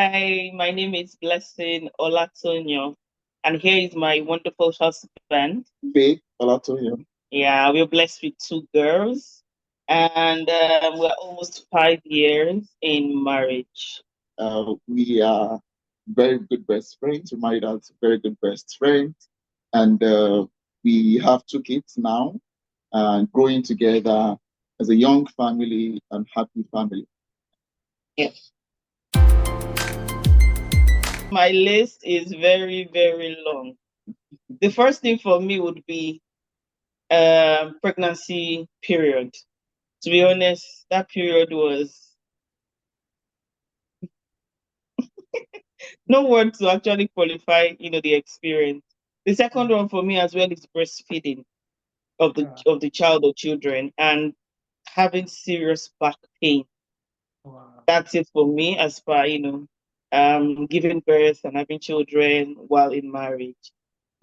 Hi, my name is Blessing Olatonyo, and here is my wonderful husband. Faith Olatunyo. Yeah, we're blessed with two girls, and we're almost 5 years in marriage. We are very good best friends. We married as very good best friends, and we have two kids now, and growing together as a young family and happy family. Yes. My list is very, very long. The first thing for me would be pregnancy period. To be honest, that period was no word to actually qualify, the experience. The second one for me as well is breastfeeding of the child or children and having serious back pain. That's it for me as far, giving birth and having children while in marriage.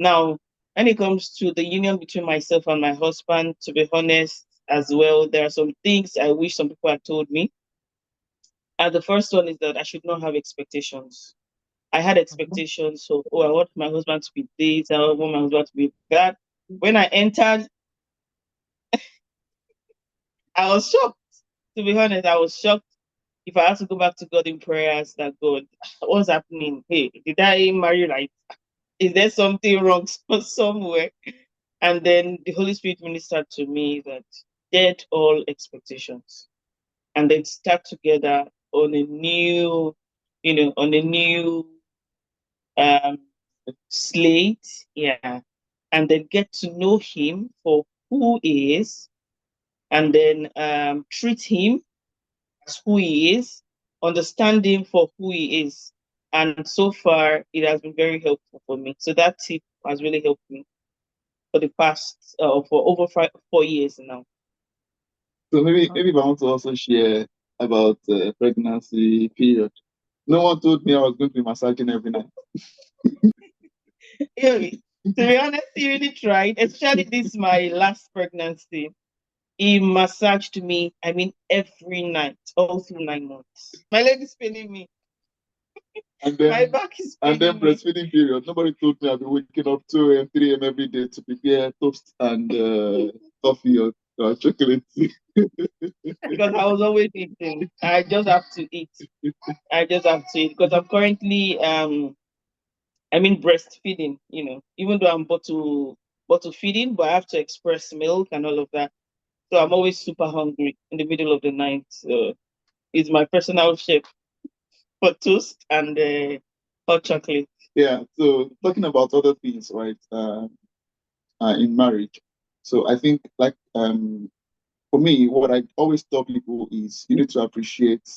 Now, when it comes to the union between myself and my husband, to be honest, as well, there are some things I wish some people had told me. And the first one is that I should not have expectations. I had expectations, so I want my husband to be this, I want my husband to be that. When I entered, I was shocked. To be honest, I was shocked. If I had to go back to God in prayers, that God, what's happening? Hey, did I marry right? Is there something wrong somewhere? And then the Holy Spirit ministered to me that dead all expectations, and then start together on a new, on a new um, slate, yeah, and then get to know Him for who He is, and then treat Him as who He is, understand Him for who He is. And so far, it has been very helpful for me. So that tip has really helped me for the past, for over 4 years now. So maybe I want to also share about pregnancy period. No one told me I was going to be massaging every night. Really, to be honest, he really tried, especially this my last pregnancy. He massaged me, I mean, every night, all through 9 months. My leg is paining me. And My then back is and then paining me. breastfeeding period. Nobody told me I'll be waking up 2 a.m., 3 a.m. every day to prepare toast and coffee or chocolate. Because I was always eating. I just have to eat. I just have to eat because I'm currently I mean breastfeeding, even though I'm bottle feeding, but I have to express milk and all of that. So I'm always super hungry in the middle of the night. So it's my personal chef for toast and hot chocolate. Yeah. So talking about other things, right? In marriage. So I think for me, what I always tell people is you need to appreciate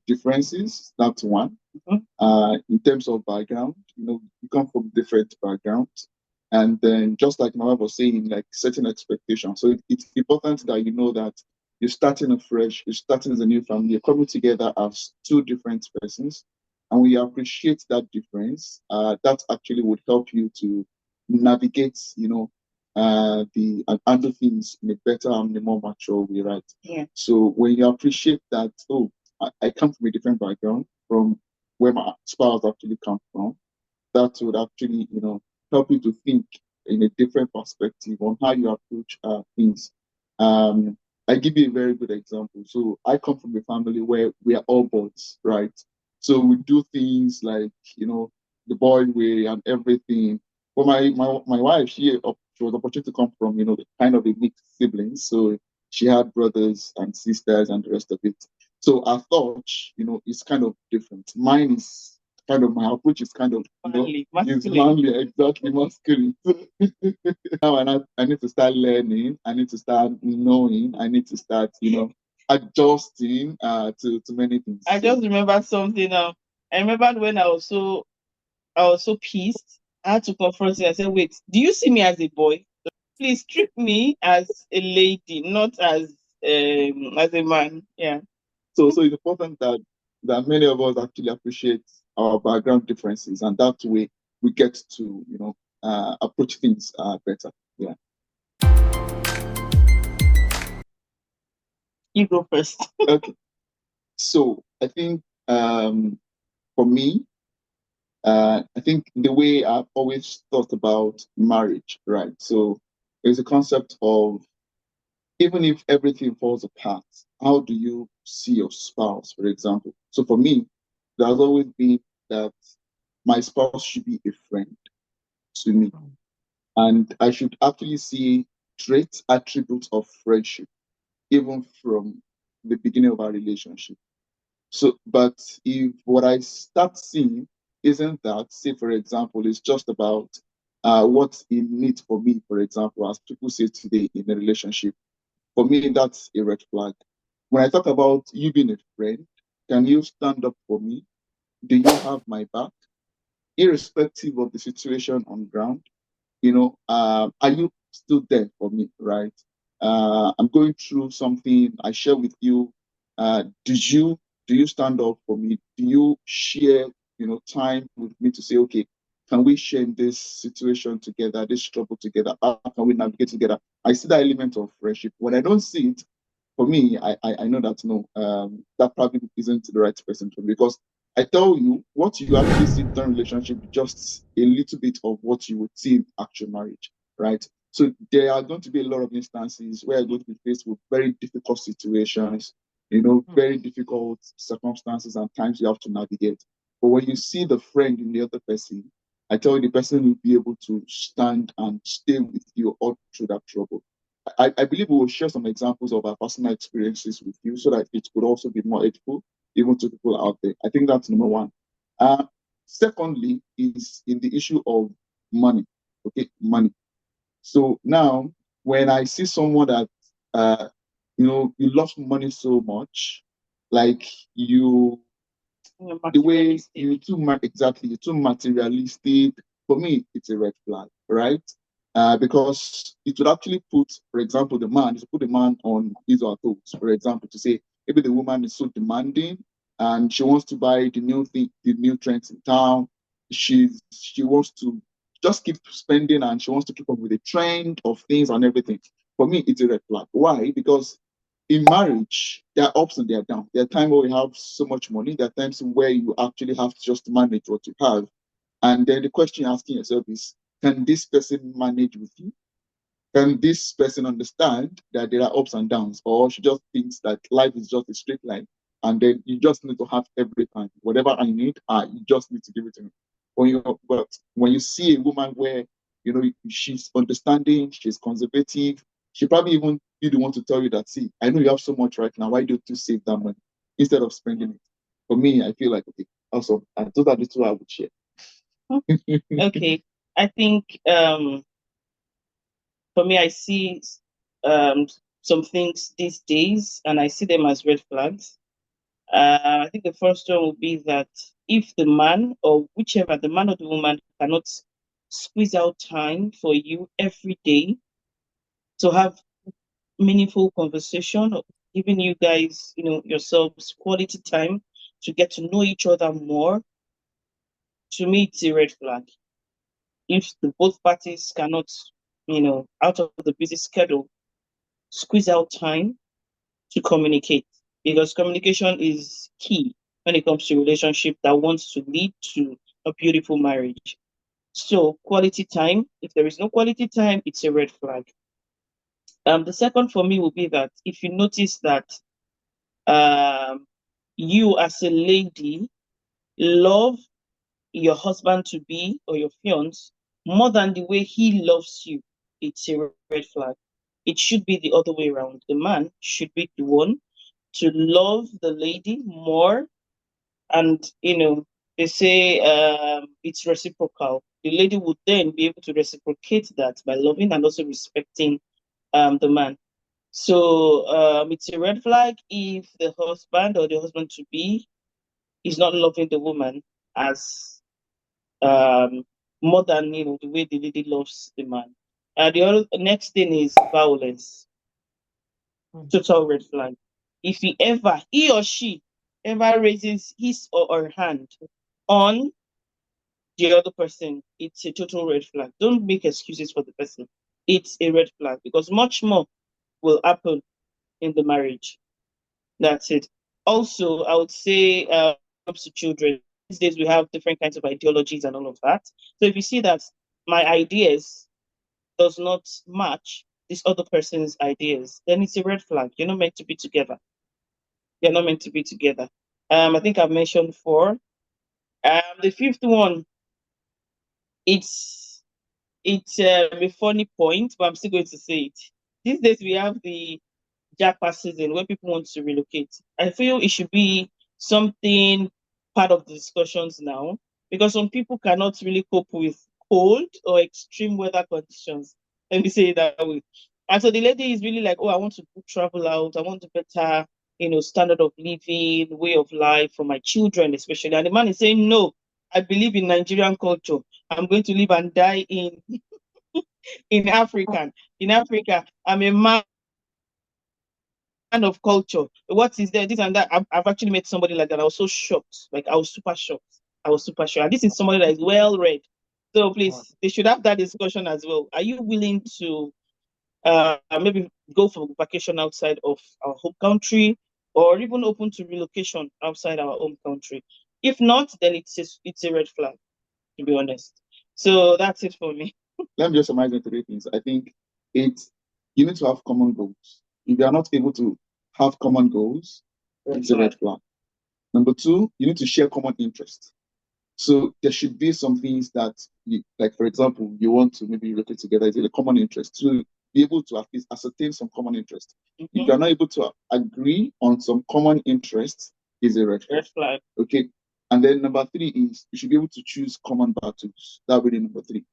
differences. That's one. Mhm. In terms of background, you come from different backgrounds. And then just like my wife was saying, like setting expectations. So it's important that you know that you're starting afresh, you're starting as a new family, you're coming together as two different persons. And when you appreciate that difference, that actually would help you to navigate, the and handle things in a better and a more mature way, right? Yeah. So when you appreciate that, oh, I come from a different background from where my spouse actually come from, that would actually, help you to think in a different perspective on how you approach things. Um, I give you a very good example. So I come from a family where we are all boys, right? So we do things like, the boy way and everything. But my wife, she was opportunity to come from, the kind of a mixed siblings. So she had brothers and sisters and the rest of it. So our thought, is kind of different. Mine is kind of my approach is kind of Manly, is masculine. manly, exactly masculine. Now I need to start learning. I need to start knowing. I need to start adjusting to many things. I just remember something now. I remember when I was so pissed. I had to confront him. I said, "Wait, do you see me as a boy? Please treat me as a lady, not as a man." Yeah. So it's important that many of us actually appreciate our background differences, and that way we get to approach things better. Yeah. You go first. Okay. So I think for me, I think the way I've always thought about marriage, right? So there's a concept of even if everything falls apart, how do you see your spouse, for example? So for me, there's always been that my spouse should be a friend to me. And I should actually see traits, attributes of friendship, even from the beginning of our relationship. So, but if what I start seeing isn't that, say, for example, it's just about what's in it for me, for example, as people say today in a relationship, for me, that's a red flag. When I talk about you being a friend, can you stand up for me? Do you have my back? Irrespective of the situation on ground, are you still there for me, right? I'm going through something, I share with you. Do you stand up for me? Do you share, time with me to say, okay, can we share in this situation together, this struggle together? How can we navigate together? I see that element of friendship. When I don't see it, for me, I know that no, that probably isn't the right person for me, because I tell you, what you actually see in term relationship is just a little bit of what you would see in actual marriage, right? So there are going to be a lot of instances where you're going to be faced with very difficult situations, very difficult circumstances and times you have to navigate. But when you see the friend in the other person, I tell you, the person will be able to stand and stay with you all through that trouble. I believe we will share some examples of our personal experiences with you so that it could also be more helpful even to people out there. I think that's number one. Uh, Secondly, is in the issue of money. Okay, money. So now, when I see someone that, uh, you love money so much, like you the way Materialistic. exactly, you're too materialistic. For me, it's a red flag, right? Because it would actually put, for example, the man, to put the man on his or her toes, for example, to say maybe the woman is so demanding and she wants to buy the new thing, the new trends in town. She wants to just keep spending and she wants to keep up with the trend of things and everything. For me, it's a red flag. Why? Because in marriage, there are ups and there are downs. There are times where you have so much money. There are times where you actually have to just manage what you have. And then the question you're asking yourself is, can this person manage with you? Can this person understand that there are ups and downs, or she just thinks that life is just a straight line, and then you just need to have every time whatever I need, you just need to give it to me. But when you see a woman where she's understanding, she's conservative, she probably even be the one to tell you that, see, I know you have so much right now. Why don't you save that money instead of spending it? For me, I feel like okay, also, and those are the two I would share. Okay. I think for me, I see um, some things these days, and I see them as red flags. I think the first one would be that if the man or whichever, the man or the woman, cannot squeeze out time for you every day to have meaningful conversation, or giving you guys, yourselves quality time to get to know each other more, to me, it's a red flag. If the both parties cannot, out of the busy schedule, squeeze out time to communicate, because communication is key when it comes to relationship that wants to lead to a beautiful marriage. So quality time, if there is no quality time, it's a red flag. The second for me will be that if you notice that um, you as a lady love your husband to be or your fiance more than the way he loves you, it's a red flag. It should be the other way around. The man should be the one to love the lady more. And, they say it's reciprocal. The lady would then be able to reciprocate that by loving and also respecting the man. So it's a red flag if the husband or the husband to be is not loving the woman as um, more than the way the lady loves the man. The other next thing is violence. Total red flag. If he or she ever raises his or her hand on the other person, it's a total red flag. Don't make excuses for the person. It's a red flag because much more will happen in the marriage. That's it. Also, I would say when it comes to children, days we have different kinds of ideologies and all of that. So if you see that my ideas does not match this other person's ideas, then it's a red flag. You're not meant to be together. You're not meant to be together. I think I've mentioned four. The fifth one, it's it's a funny point, but I'm still going to say it. These days we have the jackpot season where people want to relocate. I feel it should be something part of the discussions now because some people cannot really cope with cold or extreme weather conditions. Let me say it that way. And so the lady is really like, oh, I want to travel out. I want a better, standard of living, way of life for my children, especially. And the man is saying, no, I believe in Nigerian culture. I'm going to live and die in African. In Africa, I'm a man of culture. What is there? This and that. I've actually met somebody like that. I was so shocked. Like I was super shocked. I was super shocked. And this is somebody that is well read. So please, they should have that discussion as well. Are you willing to maybe go for vacation outside of our home country, or even open to relocation outside our home country? If not, then it's a red flag, to be honest. So that's it for me. Let me just summarize the three things. I think it's you need to have common goals. If you are not able to have common goals, it's a red flag. Number two, you need to share common interests. So there should be some things that, like for example, you want to maybe relocate together. It's a common interest to be able to at least ascertain some common interest. Mm-hmm. If you're not able to agree on some common interests, is a red flag. Red flag. Okay. And then number three is you should be able to choose common battles. That would be number three.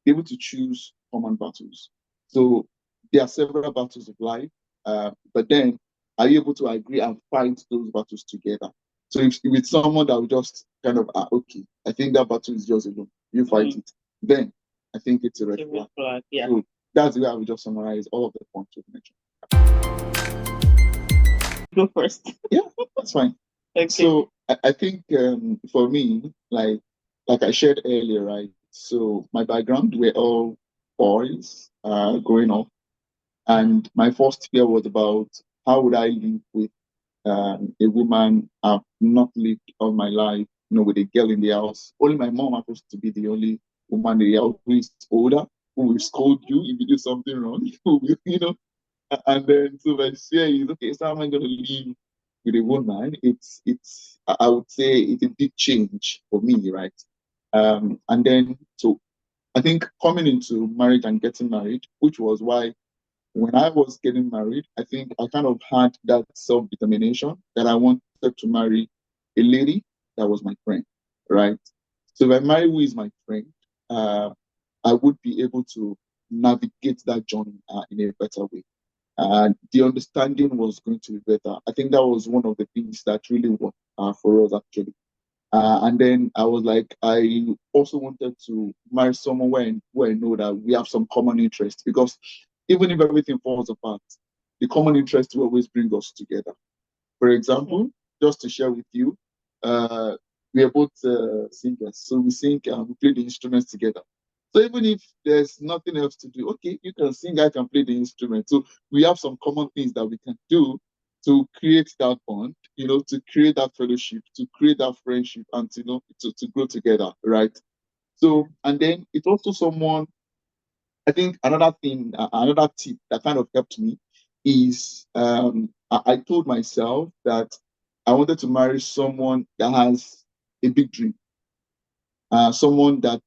Be able to choose common battles. So there are several battles of life, but then are you able to agree and fight those battles together? So if with someone that will just kind of, okay, I think that battle is just alone, you fight it, then I think it's a red flag. Yeah. So that's the way I would just summarize all of the points we've mentioned. Go first. Yeah, that's fine. Okay. So I think for me, like I shared earlier, right? So my background, we're all boys growing up, and my first fear was about how would I live with a woman I've not lived all my life, with a girl in the house. Only my mom happens to be the only woman in the house who is older, who will scold you if you do something wrong, who will, and then so my fear is okay, so how am I going to live with a woman? I would say it's a big change for me, right? And then so I think coming into marriage and getting married, which was why when I was getting married, I think I kind of had that self determination that I wanted to marry a lady that was my friend, right? So if I marry who is my friend, uh, I would be able to navigate that journey in a better way. The understanding was going to be better. I think that was one of the things that really worked for us actually. And then I was like, I also wanted to marry someone where I know that we have some common interests because even if everything falls apart, the common interest will always bring us together. For example, just to share with you, uh, we are both singers, so we sing and we play the instruments together. So even if there's nothing else to do, okay, you can sing, I can play the instrument. So we have some common things that we can do to create that bond, to create that fellowship, to create that friendship, and to grow together, right? So, and then it's also someone I think another thing, another tip that kind of helped me is I told myself that I wanted to marry someone that has a big dream, someone that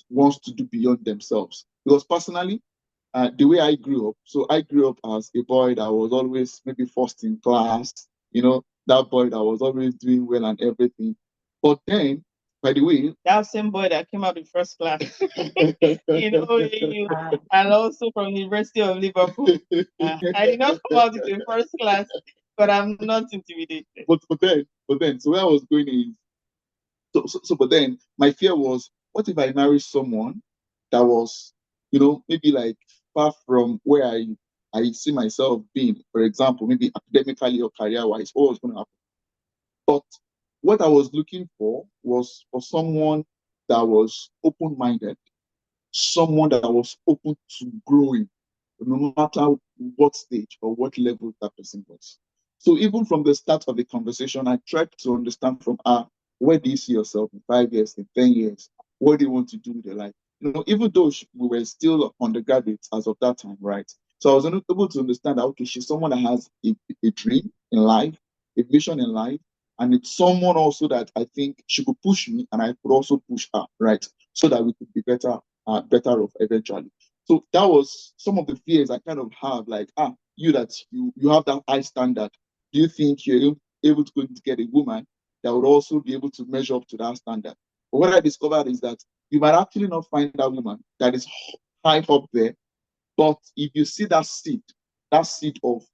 wants to do beyond themselves. Because personally, the way I grew up, so I grew up as a boy that was always maybe first in class, that boy that was always doing well and everything. But then, by the way, that same boy that came out in first class, you, and also from the University of Liverpool. I did not come out in first class, but I'm not intimidated. But then, so where I was going is but then my fear was, what if I marry someone that was, maybe like far from where I see myself being, for example, maybe academically or career wise, what was going to happen? But what I was looking for was for someone that was open minded, someone that was open to growing, no matter what stage or what level that person was. So even from the start of the conversation, I tried to understand from her where do you see yourself in 5 years, in 10 years? What do you want to do with your life? Even though we were still undergraduates as of that time, right? So I was able to understand that, okay, she's someone that has a dream in life, a vision in life, and it's someone also that I think she could push me and I could also push her, right? So that we could be better off eventually. So that was some of the fears I kind of have, like, you have that high standard. Do you think you're able to go to get a woman that would also be able to measure up to that standard? But what I discovered is that you might actually not find that woman that is high up there, but if you see that seed of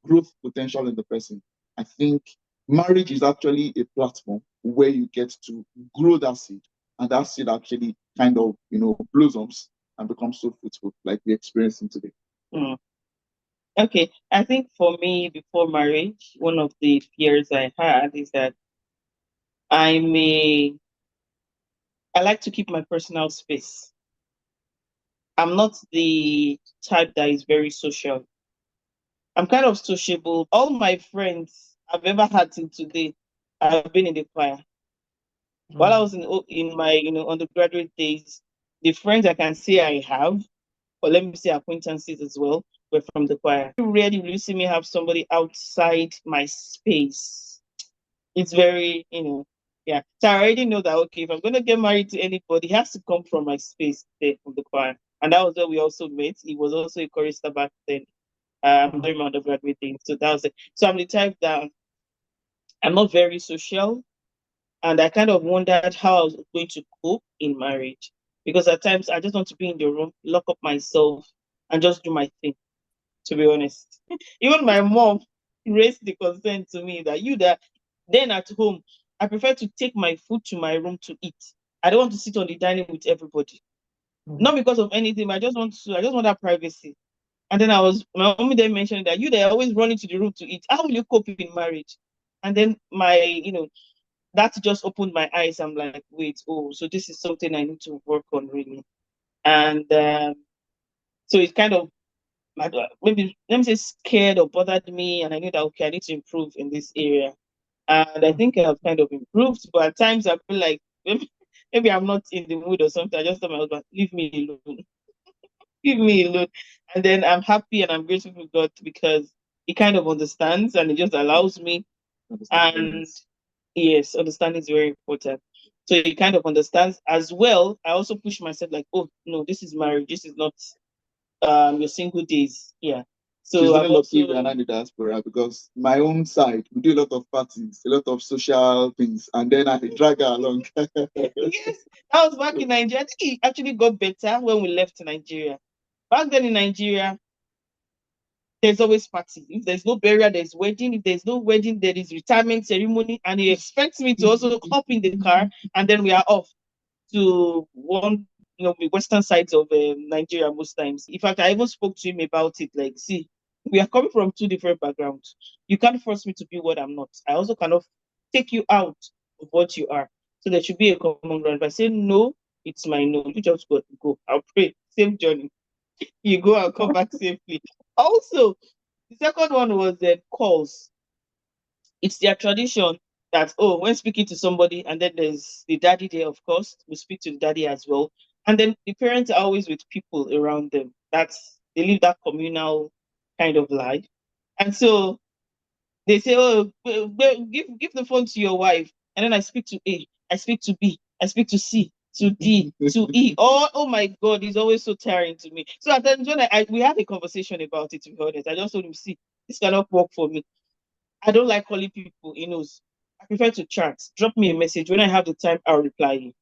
growth potential in the person, I think marriage is actually a platform where you get to grow that seed, and that seed actually kind of blossoms and becomes so fruitful, like we're experiencing today. Mm. Okay, I think for me, before marriage, one of the fears I had is that I may, I like to keep my personal space. I'm not the type that is very social. I'm kind of sociable. All my friends I've ever had till today, I've been in the choir. While I was in my undergraduate days, the friends I can say I have, or let me say acquaintances as well, were from the choir. Rarely will you see me have somebody outside my space. It's very, yeah. So I already know that, okay, if I'm going to get married to anybody, it has to come from my space there from the choir. And that was where we also met. He was also a chorister back then, during my undergraduate thing. So that was it. So I'm the type that I'm not very social. And I kind of wondered how I was going to cope in marriage. Because at times I just want to be in the room, lock up myself, and just do my thing, to be honest. Even my mom raised the concern to me that then at home, I prefer to take my food to my room to eat. I don't want to sit on the dining with everybody. Not because of anything, I just want that privacy. And then my mommy then mentioned that they're always running to the room to eat. How will you cope in marriage? And then that just opened my eyes. I'm like, wait, oh, so this is something I need to work on really. And so it kind of maybe let me say scared or bothered me, and I knew that okay, I need to improve in this area. And I think I've kind of improved, but at times I feel like maybe I'm not in the mood or something. I just tell my husband, leave me alone, leave me alone. And then I'm happy and I'm grateful for God because He kind of understands and He just allows me. And yes, understanding is very important. So He kind of understands as well. I also push myself like, oh no, this is marriage. This is not your single days. Yeah. She's So very I've lucky also we are not in the diaspora because my own side, we do a lot of parties, a lot of social things, and then I drag her along. yes, that was back in Nigeria. I think it actually got better when we left Nigeria. Back then in Nigeria, there's always party. If there's no burial, there's wedding. If there's no wedding, there is retirement ceremony. And he expects me to also hop in the car and then we are off to one, the western sides of Nigeria most times. In fact, I even spoke to him about it. Like, see, we are coming from two different backgrounds. You can't force me to be what I'm not. I also cannot take you out of what you are. So there should be a common ground. If I say no, it's my no. You just go. I'll pray. Same journey. You go and come back safely. Also, the second one was calls. It's their tradition that, oh, when speaking to somebody, and then there's the daddy there, of course, we speak to the daddy as well. And then the parents are always with people around them. They live that communal kind of life. And so they say, oh, give the phone to your wife. And then I speak to A, I speak to B, I speak to C, to D, to E. Oh my God, it's always so tiring to me. So at times when we had a conversation about it, to be honest, I just told him, see, this cannot work for me. I don't like calling people, I prefer to chat. Drop me a message. When I have the time, I'll reply you.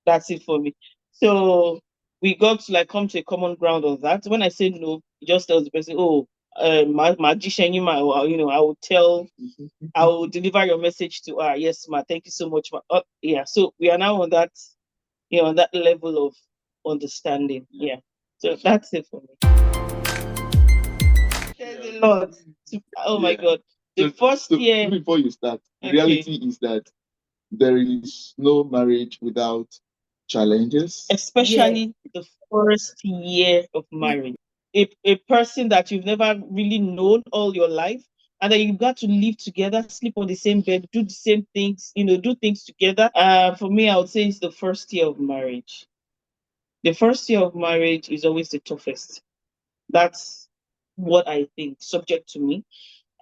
That's it for me. So we got to like come to a common ground on that. When I say no, he just tells the person, oh, magician, I will deliver your message to her. Yes, ma. Thank you so much, ma. Yeah. So we are now on that, on that level of understanding. Yeah. So that's it for me. There's a lot. Oh my God. The first year. Before you start, the Okay. reality is that there is no marriage without challenges. Especially the first year of marriage. A person that you've never really known all your life, and then you've got to live together, sleep on the same bed, do the same things, do things together. For me, I would say it's the first year of marriage. The first year of marriage is always the toughest. That's what I think, subject to me.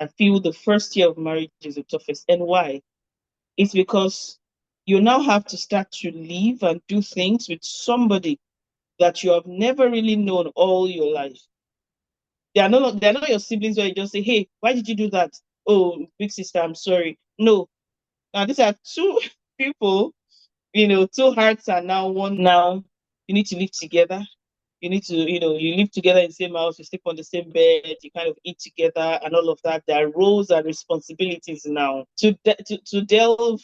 I feel the first year of marriage is the toughest. And why? It's because you now have to start to live and do things with somebody that you have never really known all your life. They're not your siblings where you just say, hey, why did you do that? Oh, big sister, I'm sorry. No. Now these are two people, two hearts are now one now. You need to live together. You need to, you live together in the same house, you sleep on the same bed, you kind of eat together and all of that. There are roles and responsibilities now. To delve,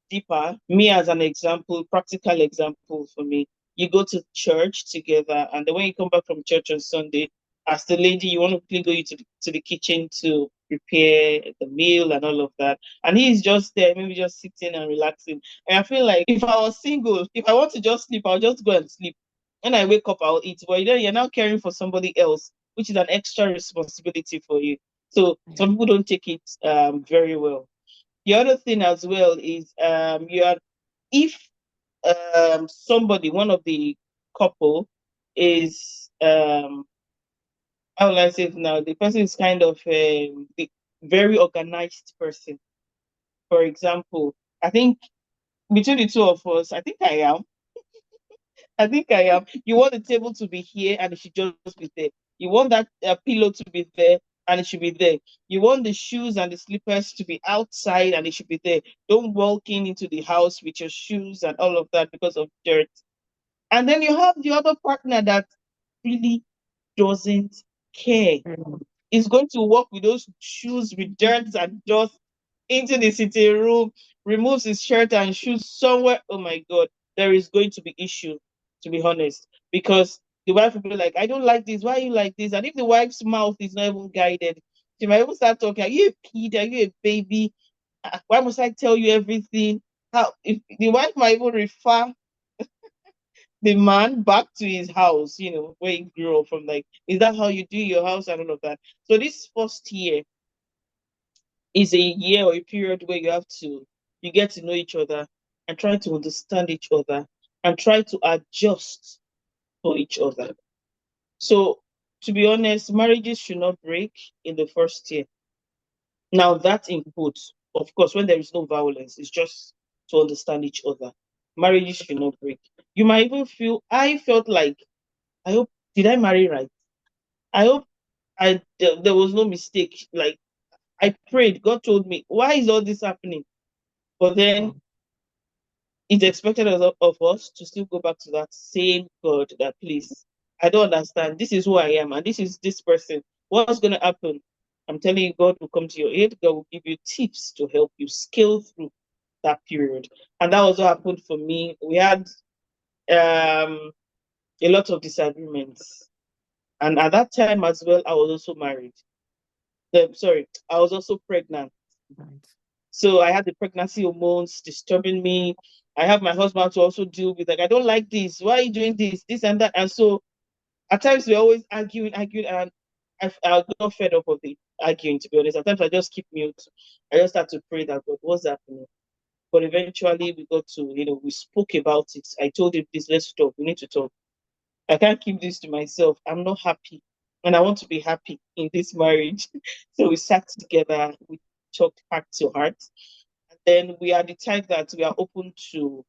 deeper, me as an example, practical example for me, you go to church together, and then when you come back from church on Sunday, as the lady, you want to quickly go to the kitchen to prepare the meal and all of that. And he's just there, maybe just sitting and relaxing. And I feel like if I was single, if I want to just sleep, I'll just go and sleep. When I wake up, I'll eat. But then you're now caring for somebody else, which is an extra responsibility for you. So Yeah. some people don't take it very well. The other thing as well is if somebody, one of the couple, is how will I say it now? The person is kind of the very organized person. For example, I think between the two of us, I think I am. I think I am. You want the table to be here and it should just be there. You want that pillow to be there and it should be there. You want the shoes and the slippers to be outside and it should be there. Don't walk into the house with your shoes and all of that because of dirt. And then you have the other partner that really doesn't care, Mm. is going to walk with those shoes with dirt and dust into the sitting room, removes his shirt and shoes somewhere. Oh my God, there is going to be issue, to be honest, because the wife will be like, I don't like this. Why are you like this? And if the wife's mouth is not even guided, she might even start talking. Are you a kid? Are you a baby? Why must I tell you everything? How if the wife might even refer the man back to his house, where he grew up from. Like, is that how you do your house and all of that? So this first year is a year or a period where you get to know each other and try to understand each other and try to adjust for each other. So to be honest, marriages should not break in the first year. Now that includes, of course, when there is no violence, it's just to understand each other. Marriages should not break. You might even feel, I felt like, I hope, did I marry right? I hope there was no mistake. Like, I prayed, God told me, why is all this happening? But then Mm. it's expected of us to still go back to that same God that, please, I don't understand. This is who I am, and this is this person. What's going to happen? I'm telling you, God will come to your aid. God will give you tips to help you scale through that period. And that was what happened for me. We had a lot of disagreements. And at that time as well, I was also married. Sorry, I was also pregnant. Right. So I had the pregnancy hormones disturbing me. I have my husband to also deal with, like, I don't like this. Why are you doing this and that? And so at times we're always arguing, and I got fed up of the arguing, to be honest. At times I just keep mute. I just had to pray that, God, what's happening? But eventually we got to, we spoke about it. I told him, please, let's talk. We need to talk. I can't keep this to myself. I'm not happy. And I want to be happy in this marriage. So we sat together, we talked heart to heart. And then we are the type that we are open to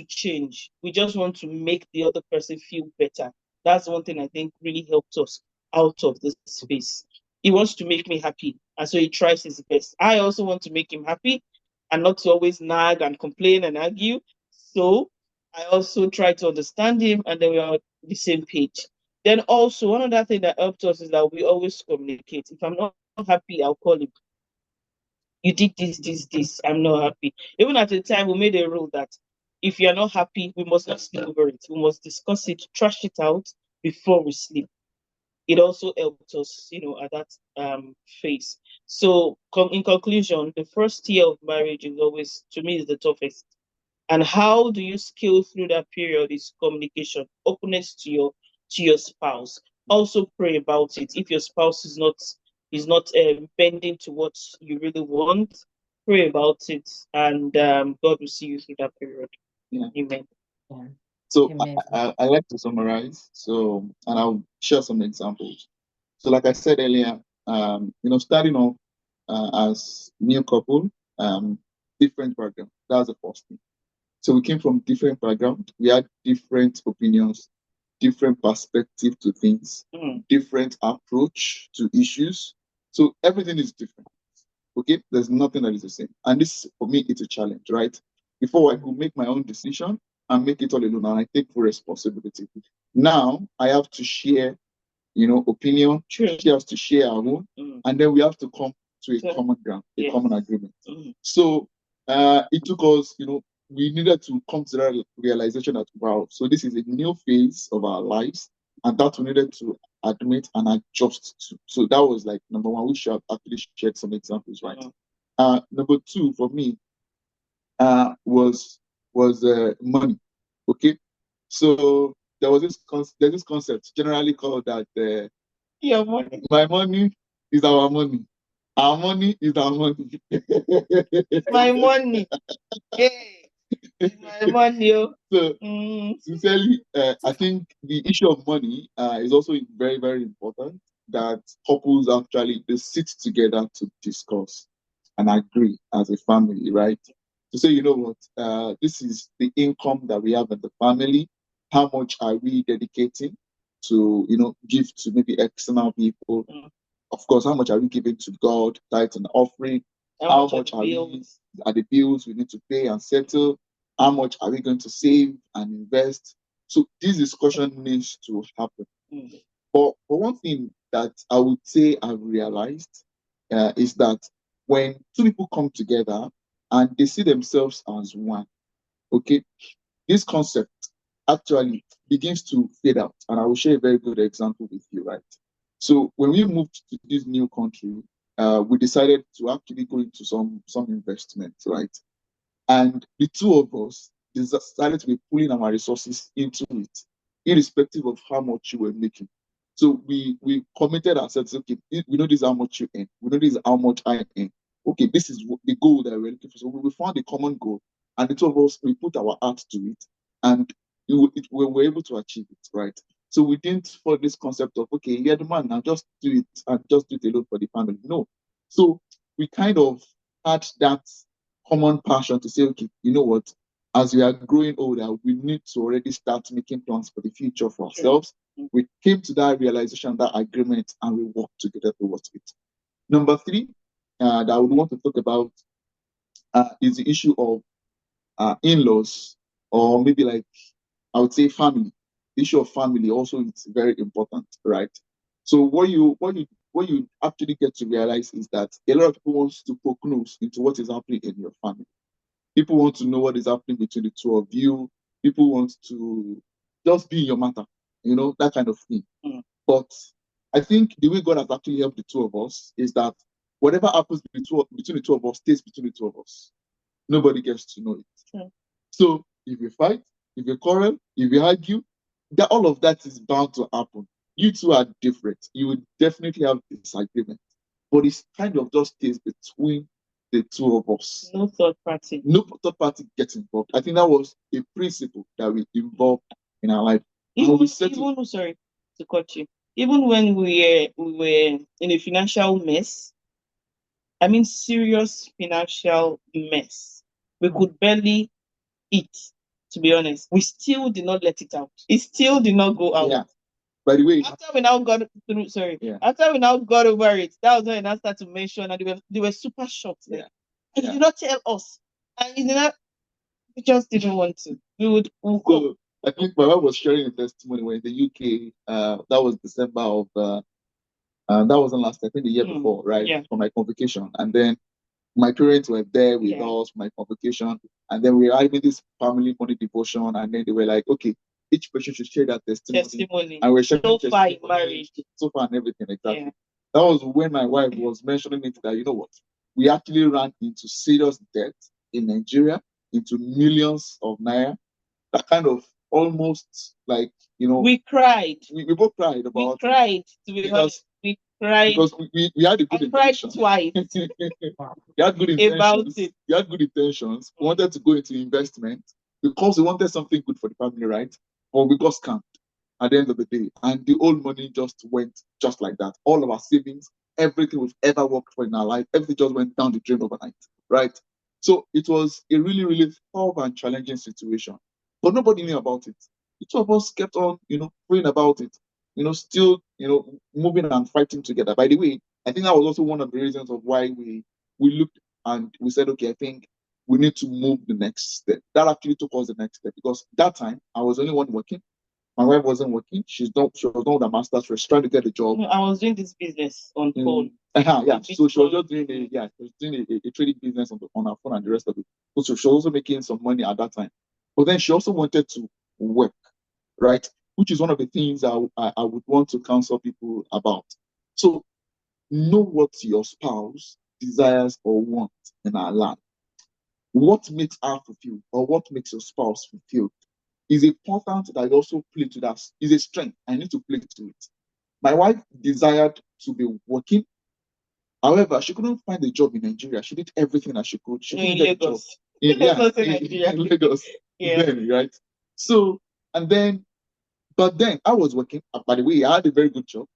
change. We just want to make the other person feel better. That's one thing I think really helped us out of this space. He wants to make me happy, and so he tries his best. I also want to make him happy and not to always nag and complain and argue. So I also try to understand him, and then we are on the same page. Then also one other thing that helped us is that we always communicate. If I'm not happy, I'll call him. You did this. I'm not happy. Even at the time, we made a rule that if you're not happy, we must not sleep over it. We must discuss it, trash it out before we sleep. It also helped us, at that phase. So, in conclusion, the first year of marriage is always, to me, is the toughest. And how do you scale through that period is communication, openness to your spouse. Also pray about it. If your spouse is not is not bending to what you really want, pray about it, and God will see you through that period. Yeah. Amen. Yeah. So Amen. I like to summarize. So, and I'll share some examples. So, like I said earlier, starting off as new couple, different background. That's the first thing. So we came from different background. We had different opinions, different perspective to things, different approach to issues. So everything is different. Okay, there's nothing that is the same. And this, for me, it's a challenge, right? Before I could make my own decision and make it all alone, and I take full responsibility. Now I have to share, opinion. True. She has to share our own, and then we have to come to a common ground, a common agreement. So it took us, we needed to come to that realization that wow, so this is a new phase of our lives, and that we needed to admit and adjust to. So that was like number one. We should have actually shared some examples, right? Number two for me was money. Okay, so there's this concept generally called that Your money. my money is our money. Our money is our money. My money. Hey, it's my money. So, sincerely, I think the issue of money is also very, very important that couples actually they sit together to discuss and agree as a family, right? To say, you know what, this is the income that we have in the family. How much are we dedicating to, give to maybe external people? Of course, how much are we giving to God, tithe and offering? How much are the bills we need to pay and settle? How much are we going to save and invest? So this discussion needs to happen. But one thing that I would say I've realized is that when two people come together and they see themselves as one, okay, this concept actually begins to fade out. And I will share a very good example with you, right? So when we moved to this new country, we decided to actually go into some investment, right? And the two of us decided to be pulling our resources into it, irrespective of how much you were making. So we committed ourselves, okay, we know this is how much you earn, we know this is how much I earn. Okay, this is the goal that we're looking for. So we found a common goal, and the two of us we put our heart to it, and we were able to achieve it, right? So we didn't follow this concept of okay, you're the man now, just do it and just do it alone for the family. No. So we kind of had that common passion to say, okay, you know what? As we are growing older, we need to already start making plans for the future for ourselves. We came to that realization, that agreement, and we worked together towards it. Number three, that I would want to talk about is the issue of in-laws, or maybe like I would say family. The issue of family also is very important, right? So what you actually get to realize is that a lot of people want to poke nose into what is happening in your family. People want to know what is happening between the two of you. People want to just be in your matter, that kind of thing. But I think the way God has actually helped the two of us is that whatever happens between the two of us stays between the two of us. Nobody gets to know it. So if you fight, if you quarrel, if you argue, that all of that is bound to happen. You two are different. You will definitely have disagreement, but it's kind of just stays between the two of us. No third party. No third party gets involved. I think that was a principle that we involved in our life. Even sorry to cut you. Even when we were in a financial mess, I mean serious financial mess, we could barely eat. To be honest, we still did not let it out. It still did not go out. Yeah. By the way, after we now got through, after we now got over it, that was when I now started to mention, and they were super shocked. Like, and you did not tell us, and you did not. We just didn't want to. We would. So I think my wife was sharing a testimony when in the UK. That was December of. That wasn't last. I think the year before, right? Yeah. For my convocation, and then my parents were there with us for my convocation, and then we were having this family money devotion, and then they were like, okay, each person should share that testimony. And we're sharing so far in marriage, so far and everything exactly. Yeah. That was when my wife was mentioning it that, you know what, we actually ran into serious debt in Nigeria, into millions of naira. That kind of almost like, we cried. We both cried about it. We cried, to be honest. We cried. Because we had a good I cried intention. twice We had good about intentions. it. We had good intentions. We wanted to go into investment because we wanted something good for the family, right? But we got scammed at the end of the day. And the old money just went just like that. All of our savings, everything we've ever worked for in our life, everything just went down the drain overnight, right? So it was a really, really tough and challenging situation. But nobody knew about it. The two of us kept on, praying about it, still, moving and fighting together. By the way, I think that was also one of the reasons of why we looked and we said, okay, I think we need to move the next step. That actually took us the next step because that time I was the only one working. My wife wasn't working. She was done with her master's. She was trying to get a job. I was doing this business on phone. Yeah. So she was just doing a trading business on her phone and the rest of it. So she was also making some money at that time. But then she also wanted to work, right? Which is one of the things I would want to counsel people about. So know what your spouse desires or wants in our life. What makes her fulfilled or what makes your spouse fulfilled is important that you also play to that. Is a strength. I need to play to it. My wife desired to be working. However, she couldn't find a job in Nigeria. She did everything that she could. She couldn't get a job. In Lagos. Yeah. Then, right? So, but then I was working. By the way, I had a very good job.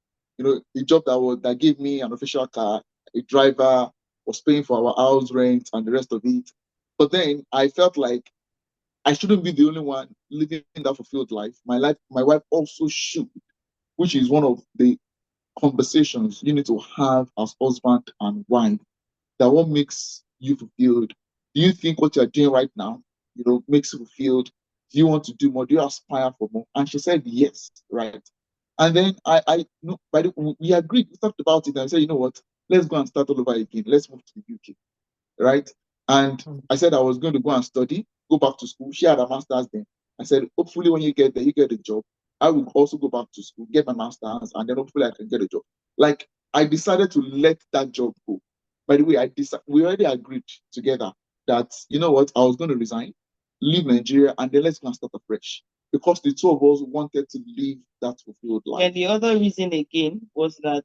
A job that gave me an official car, a driver, was paying for our house rent and the rest of it. But then I felt like I shouldn't be the only one living that fulfilled life. My wife also should, which is one of the conversations you need to have as husband and wife. That what makes you fulfilled? Do you think what you're doing right now, makes you fulfilled? Do you want to do more? Do you aspire for more? And she said yes, right? And then no, we agreed. We talked about it, and I said, you know what? Let's go and start all over again. Let's move to the UK, right? And I said I was going to go and study, go back to school. She had a master's then. I said, hopefully when you get there, you get a job. I will also go back to school, get my master's, and then hopefully I can get a job. Like I decided to let that job go. By the way, we already agreed together that you know what, I was going to resign, leave Nigeria, and then let's go and start afresh. Because the two of us wanted to live that fulfilled life. And the other reason again was that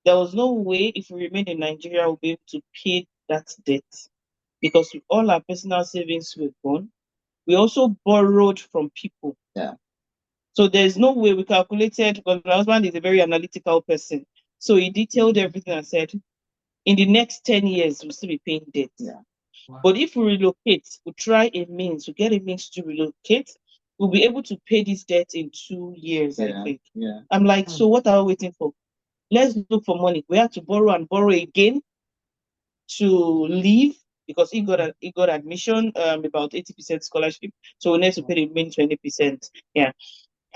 there was no way if we remain in Nigeria we'll be able to pay that debt because all our personal savings were gone. We also borrowed from people. Yeah. So there's no way we calculated because my husband is a very analytical person. So he detailed everything and said, in the next 10 years, we'll still be paying debt. Yeah. But if we relocate, we try a means, we get a means to relocate, we'll be able to pay this debt in 2 years, I think. Yeah. I'm like, so what are we waiting for? Let's look for money. We have to borrow and borrow again to leave because he got admission, about 80% scholarship. So we need to pay the main 20%. Yeah.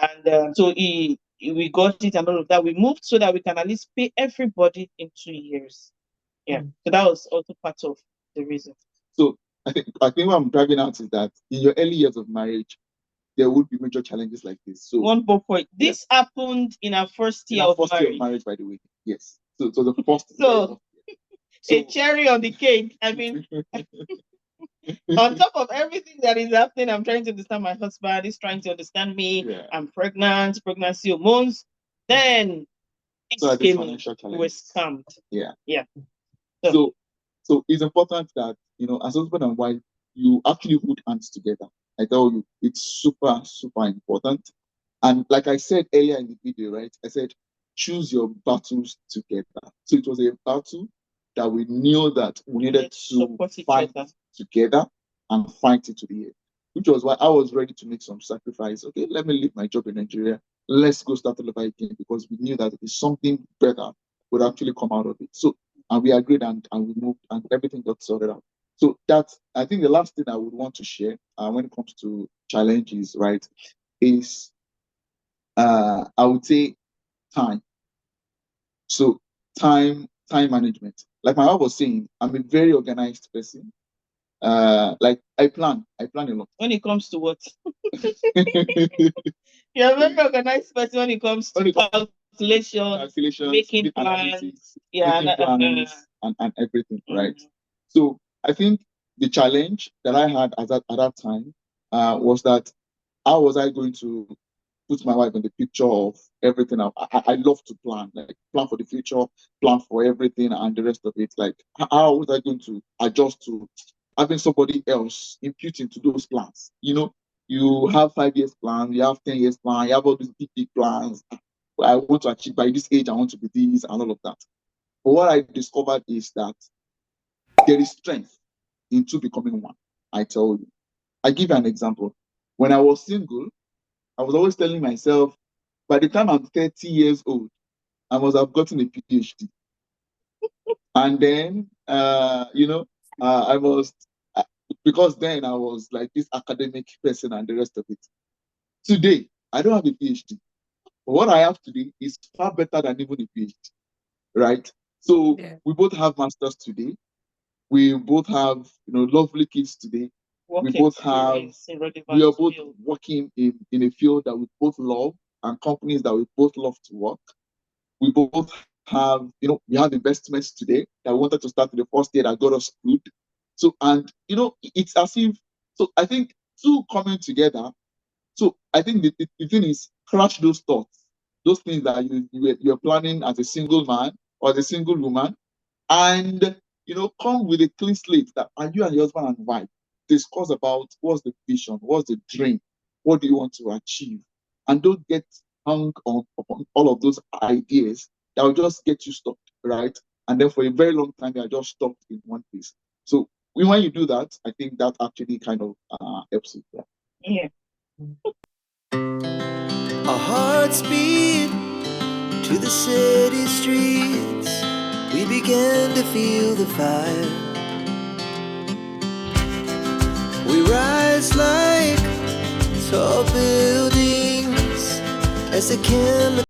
And so we got it and all of that. We moved so that we can at least pay everybody in 2 years. Yeah. So that was also part of the reason. So I think what I'm driving out is that in your early years of marriage, there would be major challenges like this. So one more point. This happened in our first year of marriage. Year of marriage, by the way. Yes. So the first. So a cherry on the cake. I mean, on top of everything that is happening, I'm trying to understand my husband. He's trying to understand me. Yeah. I'm pregnant, pregnancy hormones. Then so came in. We were scammed. Yeah. Yeah. So it's important that as husband and wife, you actually put hands together. I tell you, it's super, super important. And like I said earlier in the video, right? I said, choose your battles together. So it was a battle that we knew that we needed to fight together and fight it to the end, which was why I was ready to make some sacrifice. Okay, let me leave my job in Nigeria. Let's go start all over again because we knew that it's something better would actually come out of it. So, and we agreed and we moved and everything got sorted out. So that's, I think the last thing I would want to share when it comes to challenges, right, is I would say time. So time management. Like my wife was saying, I'm a very organized person. Like I plan a lot. When it comes to what? You're a very organized person when it comes to calculations, making plans, and everything, right? So I think the challenge that I had at that time was that how was I going to put my wife in the picture of everything. I love to plan, like plan for the future, plan for everything, and the rest of it. Like, how was I going to adjust to having somebody else impute into those plans? You have 5 years plan, you have 10 years plan, you have all these big plans. I want to achieve by this age, I want to be this, and all of that. But what I discovered is that there is strength in two becoming one. I tell you. I give you an example. When I was single, I was always telling myself, by the time I'm 30 years old, I must have gotten a PhD. And then, I must, uh, because then I was like this academic person and the rest of it. Today, I don't have a PhD. But what I have today is far better than even a PhD, right? So Yeah. we both have masters today. We both have, lovely kids today. Work We both have, experience in we relevant are both field. working in a field that we both love and companies that we both love to work. We both have, we have investments today that we wanted to start in the first year that got us good. So, and, it's as if, so I think two coming together. So I think the thing is crush those thoughts, those things that you're planning as a single man or as a single woman, and come with a clean slate that are you and your husband and wife discuss about what's the vision, what's the dream, what do you want to achieve, and don't get hung on upon all of those ideas that will just get you stuck, right? And then for a very long time you're just stuck in one place. So when you do that, I think that actually kind of helps you. Yeah. Our hearts beat to the city streets. We began to feel the fire. We rise like tall buildings as the chemicals